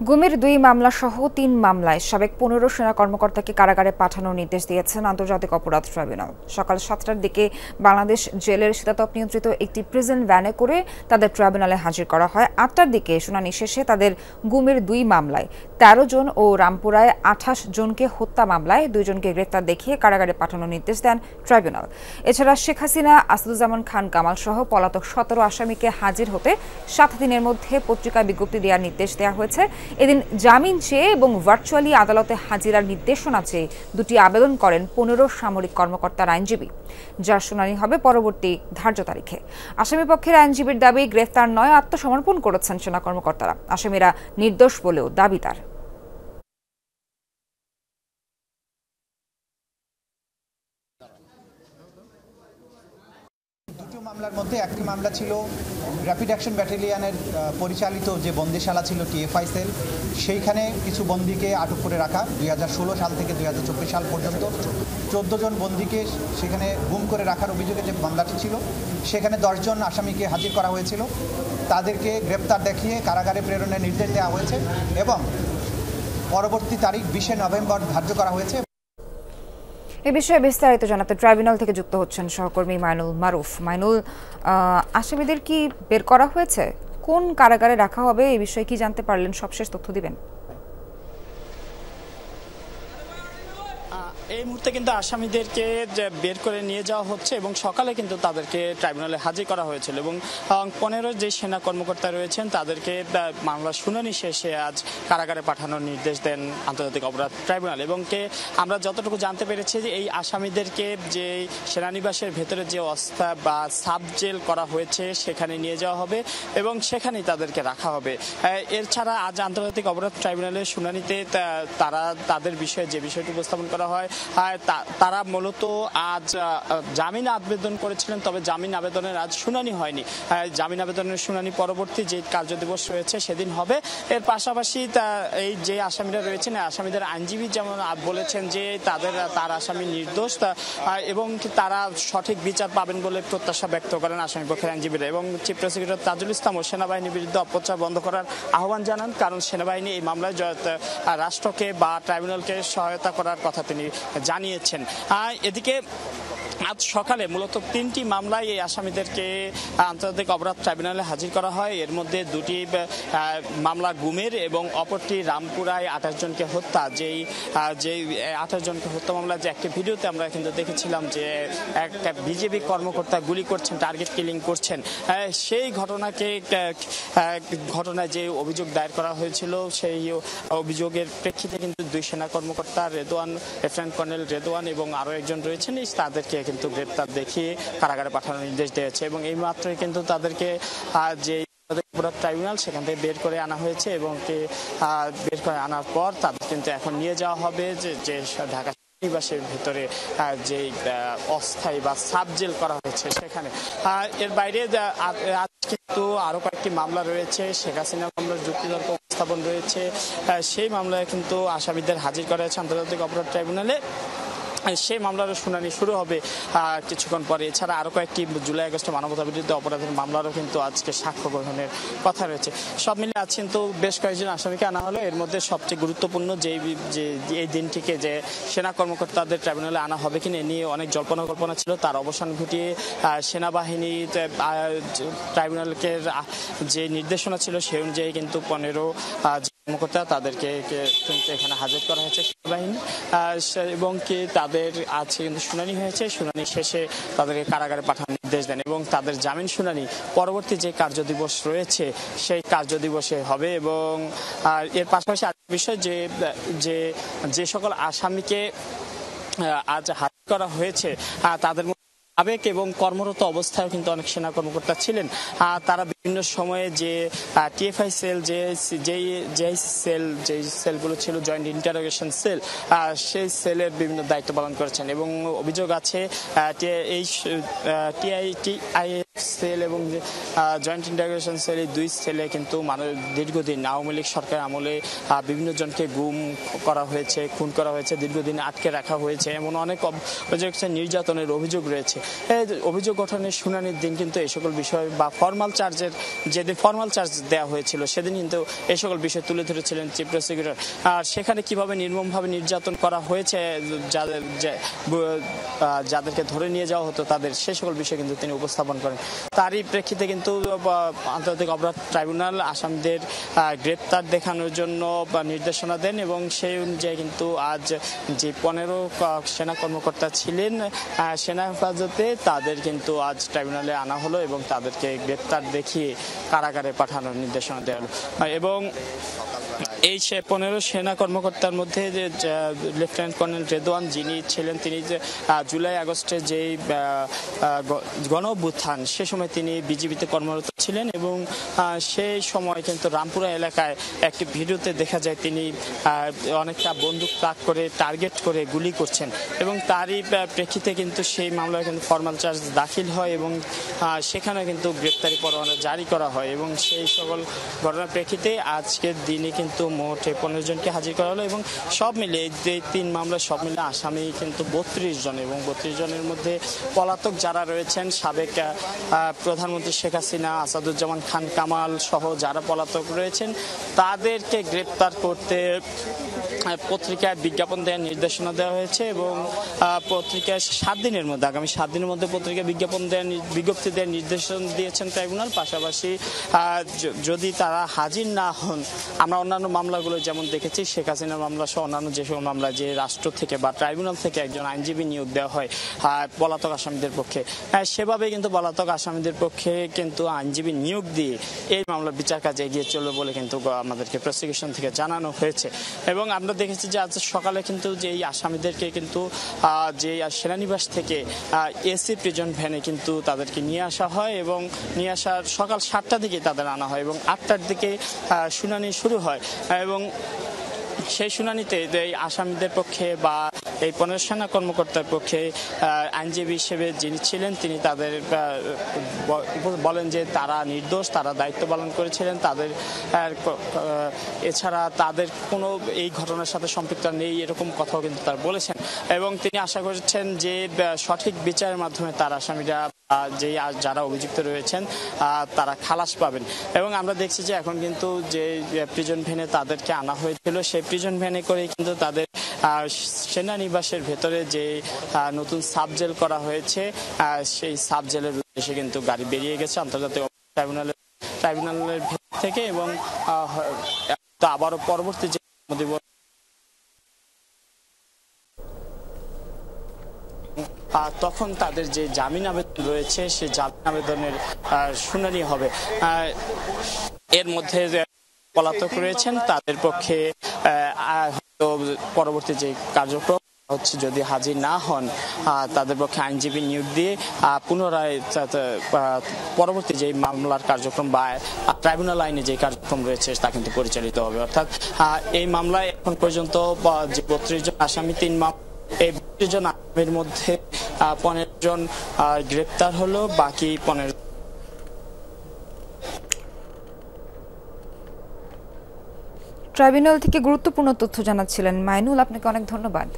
গুমের ২ মামলা সহ ৩ মামলায় সাবেক ১৫ সেনা কর্মকর্তাকে কারাগারে পাঠানোর নির্দেশ দিয়েছেন আন্তর্জাতিক অপরাধ ট্রাইব্যুনাল। সকাল ৭টার দিকে বাংলাদেশ জেলের শীতাতপ নিয়ন্ত্রিত একটি প্রিজন ভ্যানে করে তাদের ট্রাইব্যুনালে হাজির করা হয়। ৮টার দিকে শুনানি শেষে তাদের গুমের ২ মামলায় ১৩ জন ও রামপুরায় ২৮ জনকে হত্যা মামলায় ২ জনকে গ্রেপ্তার দেখিয়ে কারাগারে পাঠানোর নির্দেশ দেন ট্রাইব্যুনাল। এছাড়া শেখ হাসিনা, আসাদুজ্জামান খান কামাল সহ পলাতক ১৭ আসামিকে হাজির হতে ৭ দিনের মধ্যে পত্রিকায় বিজ্ঞপ্তি দেওয়ার নির্দেশ দেওয়া হয়েছে। এদিন জামিন চেয়ে এবং ভার্চুয়ালি আদালতে হাজিরার নির্দেশনা চেয়ে দুটি আবেদন করেন ১৫ সামরিক কর্মকর্তার আইনজীবী, যার শুনানি হবে পরবর্তী ধার্য তারিখে। আসামি পক্ষের আইনজীবীর দাবি, গ্রেফতার নয়, আত্মসমর্পণ করেছেন সেনা কর্মকর্তারা। আসামিরা নির্দোষ বলেও দাবি তার। দুটো মামলার মধ্যে একটি মামলা ছিল র্যাপিড অ্যাকশন ব্যাটালিয়নের পরিচালিত যে বন্দিশালা ছিল টিএফআই সেল, সেইখানে কিছু বন্দীকে আটক করে রাখা ২০১৬ সাল থেকে ২০২৪ সাল পর্যন্ত ১৪ জন বন্দীকে সেখানে গুম করে রাখার অভিযোগে যে মামলাটি ছিল, সেখানে ১০ জন আসামিকে হাজির করা হয়েছিল। তাদেরকে গ্রেপ্তার দেখিয়ে কারাগারে প্রেরণের নির্দেশ দেওয়া হয়েছে এবং পরবর্তী তারিখ ২০শে নভেম্বর ধার্য করা হয়েছে। এ বিষয়ে বিস্তারিত জানাতে ট্রাইব্যুনাল থেকে যুক্ত হচ্ছেন সহকর্মী মাইনুল মারুফ। মাইনুল, আসামিদের কি বের করা হয়েছে? কোন কারাগারে রাখা হবে এই বিষয়ে কি জানতে পারলেন? সবশেষ তথ্য দিবেন। এই মুহূর্তে কিন্তু আসামিদেরকে বের করে নিয়ে যাওয়া হচ্ছে এবং সকালে কিন্তু তাদেরকে ট্রাইব্যুনালে হাজির করা হয়েছিল এবং ১৫ যে সেনা কর্মকর্তা রয়েছেন তাদেরকে মামলার শুনানি শেষে আজ কারাগারে পাঠানোর নির্দেশ দেন আন্তর্জাতিক অপরাধ ট্রাইব্যুনাল। এবং আমরা যতটুকু জানতে পেরেছি যে এই আসামিদেরকে যে সেনানিবাসের ভেতরে যে অবস্থা বা সাব জেল করা হয়েছে সেখানে নিয়ে যাওয়া হবে এবং সেখানেই তাদেরকে রাখা হবে। এছাড়া আজ আন্তর্জাতিক অপরাধ ট্রাইব্যুনালের শুনানিতে তারা তাদের বিষয়ে যে বিষয়টি উপস্থাপন করা হয়, তারা মূলত আজ জামিন আবেদন করেছিলেন, তবে জামিন আবেদনের আজ শুনানি হয়নি। জামিন আবেদনের শুনানি পরবর্তী যে কার্যদিবস রয়েছে সেদিন হবে। এর পাশাপাশি এই যে আসামিরা রয়েছেন আসামিদের আইনজীবী যেমন বলেছেন যে তার আসামি নির্দোষ এবং তারা সঠিক বিচার পাবেন বলে প্রত্যাশা ব্যক্ত করেন আসামি পক্ষের আইনজীবীরা। এবং চিফ প্রসিকিউটর তাজুল ইসলাম ও সেনাবাহিনীর বিরুদ্ধে অপপ্রচার বন্ধ করার আহ্বান জানান, কারণ সেনাবাহিনী এই মামলায় রাষ্ট্রকে বা ট্রাইব্যুনালকে সহায়তা করার কথা তিনি জানিয়েছেন। এদিকে আজ সকালে মূলত 3টি মামলায় এই আসামিদেরকে আন্তর্জাতিক অপরাধ ট্রাইব্যুনালে হাজির করা হয়। এর মধ্যে 2টি মামলা গুমের এবং অপরটি রামপুরায় 28 জনকে হত্যা। যেই 28 জনকে হত্যা মামলা যে একটি ভিডিওতে আমরা কিন্তু দেখেছিলাম যে একটা বিজেপি কর্মকর্তা গুলি করছেন, টার্গেট কিলিং করছেন, সেই ঘটনায় যে অভিযোগ দায়ের করা হয়েছিল সেই অভিযোগের প্রেক্ষিতে কিন্তু 2 সেনা কর্মকর্তা রেদওয়ান, লেফটেন্যান্ট কর্নেল রেদওয়ান এবং আরো একজন রয়েছেন, তাদেরকে কিন্তু গ্রেপ্তার দেখিয়ে কারাগারে পাঠানোর নির্দেশ দিয়েছে এবং এই মাত্রই কিন্তু তাদেরকে যে অপরাধ ট্রাইব্যুনাল সেখান থেকে বের করে আনা হয়েছে এবং বের করে আনার পর তাদের কিন্তু এখন নিয়ে যাওয়া হবে যে ঢাকা নিবাসের ভিতরে যে অস্থায়ী বা সাব জেল করা হয়েছে সেখানে। এর বাইরে আজ কিন্তু আরো কয়েকটি মামলা রয়েছে, শেখ হাসিনা মামলার যুক্তিতর্ক উপস্থাপন রয়েছে, সেই মামলায় কিন্তু আসামিদের হাজির করা হয়েছে আন্তর্জাতিক অপরাধ ট্রাইব্যুনালে। সেই মামলারও শুনানি শুরু হবে কিছুক্ষণ পরে। এছাড়া আরো কয়েকটি জুলাই আগস্টে মানবতা বিরুদ্ধে অপরাধের মামলারও কিন্তু আজকে সাক্ষ্য গ্রহণের কথা রয়েছে। সব মিলে আজ কিন্তু বেশ কয়েকজন আসামিকে আনা হলো। এর মধ্যে সবচেয়ে গুরুত্বপূর্ণ যে এই দিনটিকে যে সেনা কর্মকর্তাদের ট্রাইব্যুনালে আনা হবে কিনা নিয়ে অনেক জল্পনা কল্পনা ছিল, তার অবসান ঘটিয়ে সেনাবাহিনী ট্রাইব্যুনালকে যে নির্দেশনা ছিল সেই অনুযায়ী কিন্তু 15 কর্মকর্তা তাদেরকে কিন্তু এখানে হাজির করা হয়েছে সেনাবাহিনী এবং তাদের আজকে কিন্তু শুনানি হয়েছে। শুনানি শেষে তাদেরকে কারাগারে পাঠানোর নির্দেশ দেন এবং তাদের জামিন শুনানি পরবর্তী যে কার্যদিবস রয়েছে সেই কার্যদিবসে হবে। এবং এর পাশাপাশি আরেকটা বিষয় যে সকল আসামিকে আজ হাজির করা হয়েছে তাদের আবেগ এবং কর্মরত অবস্থায় কিন্তু অনেক সেনা কর্মকর্তা ছিলেন। তারা বিভিন্ন সময়ে যে টিএফআই সেল যে সেলগুলো ছিল, জয়েন্ট ইন্টারোগেশন সেল, সেই সেলের বিভিন্ন দায়িত্ব পালন করেছেন এবং অভিযোগ আছে এই টিআইএফ সেল এবং জয়েন্ট ইন্টিগ্রেশন সেল, এই দুই সেলে কিন্তু দীর্ঘদিন আওয়ামী লীগ সরকার আমলে বিভিন্ন জনকে গুম করা হয়েছে, খুন করা হয়েছে, দীর্ঘদিন আটকে রাখা হয়েছে, এমন অনেক নির্যাতনের অভিযোগ রয়েছে। অভিযোগ গঠনের শুনানির দিন কিন্তু এই সকল বিষয় বা যেদিন ফর্মাল চার্জ দেওয়া হয়েছিল সেদিন কিন্তু এই সকল বিষয় তুলে ধরেছিলেন চিফ প্রসিকিউটর। আর সেখানে কিভাবে নির্মমভাবে নির্যাতন করা হয়েছে যাদেরকে ধরে নিয়ে যাওয়া হতো তাদের, সে সকল বিষয় কিন্তু তিনি উপস্থাপন করেন। তারই প্রেক্ষিতে কিন্তু আন্তর্জাতিক অপরাধ ট্রাইব্যুনাল আসামিদের গ্রেপ্তার দেখানোর জন্য নির্দেশনা দেন এবং সেই অনুযায়ী কিন্তু আজ যে 15 সেনা কর্মকর্তা ছিলেন সেনা হেফাজতে, তাদের কিন্তু আজ ট্রাইব্যুনালে আনা হলো এবং তাদেরকে গ্রেপ্তার দেখিয়ে কারাগারে পাঠানোর নির্দেশনা দেওয়া হলো। এবং এই 15 সেনা কর্মকর্তার মধ্যে যে লেফটেন্যান্ট কর্নেল রেদওয়ান যিনি ছিলেন, তিনি যে জুলাই আগস্টে যেই গণ অভ্যুত্থান সে সময় তিনি বিজিবিতে কর্মরত ছিলেন এবং সেই সময় কিন্তু রামপুরা এলাকায় একটি ভিডিওতে দেখা যায় তিনি অনেকটা বন্দুক তাক করে টার্গেট করে গুলি করছেন এবং তারই প্রেক্ষিতে কিন্তু সেই মামলায় কিন্তু ফর্মাল চার্জ দাখিল হয় এবং সেখানে কিন্তু গ্রেপ্তারি পরোয়ানা জারি করা হয় এবং সেই সকল ঘটনার প্রেক্ষিতে আজকের দিনে কিন্তু মোট 15 জনকে হাজির করা হলো এবং সব মিলে যে 3 মামলা সব মিলে আসামি কিন্তু 32 জন এবং 32 জনের মধ্যে পলাতক যারা রয়েছেন সাবেক প্রধানমন্ত্রী শেখ হাসিনা, আসাদুজ্জামান খান কামাল সহ যারা পলাতক রয়েছেন তাদেরকে গ্রেপ্তার করতে পত্রিকায় বিজ্ঞাপন দেওয়ার নির্দেশনা দেওয়া হয়েছে এবং পত্রিকায় 7 দিনের মধ্যে আগামী 7 দিনের মধ্যে পত্রিকায় বিজ্ঞপ্তি দেওয়ার নির্দেশন দিয়েছেন ট্রাইব্যুনাল। পাশাপাশি যদি তারা হাজির না হন, আমরা অন্যান্য মামলাগুলো যেমন দেখেছি শেখ হাসিনার মামলা সহ অন্যান্য যে সকল মামলা যে রাষ্ট্র থেকে বা ট্রাইব্যুনাল থেকে একজন আইনজীবী নিয়োগ দেওয়া হয় পলাতক আসামিদের পক্ষে, সেভাবে কিন্তু পলাতক আসামিদের পক্ষে কিন্তু আইনজীবী নিয়োগ দিয়ে এই মামলার বিচার কাজ এগিয়ে চলবে বলে কিন্তু আমাদেরকে প্রসিকিউশন থেকে জানানো হয়েছে। এবং আমরা দেখেছি যে আজ সকালে কিন্তু যে এই আসামিদেরকে কিন্তু যে সেনানিবাস থেকে এসি প্রিজন ভ্যানে কিন্তু তাদেরকে নিয়ে আসা হয় এবং নিয়ে আসার সকাল 7টার দিকে তাদের আনা হয় এবং 8টার দিকে শুনানি শুরু হয় এবং সেই শুনানিতে এই আসামিদের পক্ষে বা এই 15 সেনা কর্মকর্তার পক্ষে আইনজীবী হিসেবে যিনি ছিলেন তিনি তাদের বলেন যে তারা নির্দোষ, তারা দায়িত্ব পালন করেছিলেন, তাদের এছাড়া তাদের কোনো এই ঘটনার সাথে সম্পৃক্ত নেই এরকম কথাও কিন্তু তারা বলেছেন এবং তিনি আশা করছেন যে সঠিক বিচারের মাধ্যমে তার আসামিরা যারা অভিযুক্ত রয়েছেন তারা খালাস পাবেন। এবং আমরা দেখছি যে এখন কিন্তু যে প্রিজন ভ্যানে তাদেরকে আনা হয়েছিল সেই প্রিজন ভ্যানে করে কিন্তু তাদের সেনানিবাসের ভেতরে যে নতুন সাব জেল করা হয়েছে সেই সাব জেলের উদ্দেশ্যে কিন্তু গাড়ি বেরিয়ে গেছে আন্তর্জাতিক ট্রাইব্যুনালের ভেতর থেকে এবং আবারও পরবর্তী যে তখন তাদের যে জামিন আবেদন রয়েছে সেই জামিন আবেদনের শুনানি হবে। এর মধ্যে পলাতক রয়েছেন তাদের পক্ষে পরবর্তী যে কার্যক্রম হচ্ছে যদি হাজির না হন তাদের পক্ষে আইনজীবী নিয়োগ দিয়ে পুনরায় পরবর্তী যে মামলার কার্যক্রম বা ট্রাইব্যুনাল আইনে যে কার্যক্রম রয়েছে তা কিন্তু পরিচালিত হবে। অর্থাৎ এই মামলায় এখন পর্যন্ত যে 32 জন আসামি 3 মামলা, এই 32 জন আসামির মধ্যে 15 জন গ্রেপ্তার হলো, বাকি 15 ট্রাইব্যুনাল থেকে গুরুত্বপূর্ণ তথ্য জানাচ্ছিলেন মাইনুল, আপনাকে অনেক ধন্যবাদ।